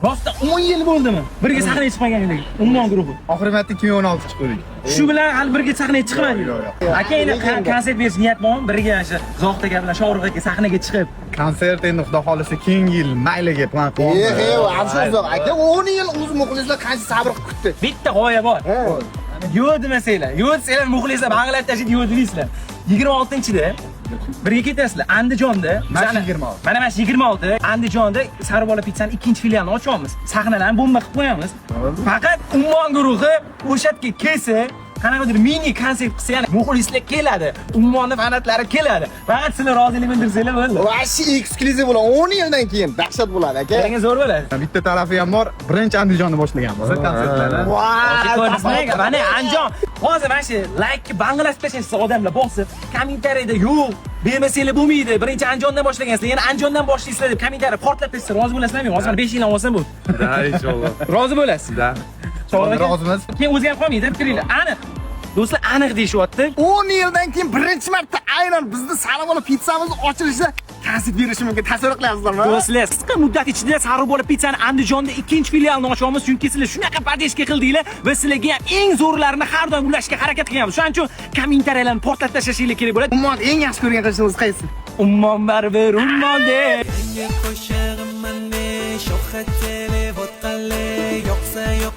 Rostda 10 yil bo'ldimi? Birga sahnaga chiqmaganlik. Ummon guruhi. Oxirgi marta 2016 chiqdik. Shu bilan hali birga sahnaga chiqmadik. Aka endi konsert berish niyat bormi? Birga o'sha Zohid aka bilan Shohruh aka sahnaga chiqib. Konsert endi xudo xolisa keyingi yil mayliga plan qilyapmiz. Afsus aka 10 yil o'z muxlislar qancha sabr qilib kutdi. Bitta g'oya bor. Yo'q demasanglar, yo'q desanglar muxlislar bang'alab tashib yo'q deysizlar. 26-da birga ketasizlar Andijonda. Mana 26. Mana 26 Andijonda Sarbola pizzani ikkinchi filialini ochamiz. Sahnalarni bomba qilib qo'yamiz. Faqat Ummon guruhi o'sha yerga kelsa, qanaqadir mini konsert qilsa, ya'ni muxlislar keladi. Ummonning fanatlari keladi. Faqat sizlar rozilik bildirsanglar bo'ldi. Vashi eksklyuziv bo'ladi. 10 yildan keyin dahshat bo'ladi aka. Menga zo'r bo'ladi. Bitta tarafi ham bor, birinchi Andijonni boshlaganmiz konsertlarni. Mana Andijon. Hozir mana shu like bang'alashib tashlaysiz odamlar bosib, kommentariyada yo'q, bermasanglar bo'lmaydi. Birinchi Andijondan boshlagansizlar, yana Andijondan boshlaysizlar deb kommentariy portlab tashsa rozi bo'lasizlarmi? Hozir 5 yildan olsam bu. Da, inshaalloh. Rozi bo'lasiz. Da. Rozimiz. Keyin o'zgarib qolmaydi, fikringlar. Aniq. Do'stlar, aniq deyishyapti. 10 yildan keyin birinchi marta aynan bizni Sarbola pizzamizni ochilishida konsert berishi mumkin. Tasavvur qilasizlarmi? Do'stlar, qisqa muddat ichida Sarbola pizzani Andijonda ikkinchi filialini ochamiz, chunki sizlar shunaqa podeshka qildinglar va sizlarga ham eng zo'rlarini har doim ulashga harakat qilyapmiz. Shuning uchun kommentariyalarni portlatib tashlashingiz kerak bo'ladi. Ummon eng yaxshi ko'rgan qilishingiz qaysi? Ummon baribir ummonde. Qo'shag'im mande shoxatele votqalle yo'qsa yo'q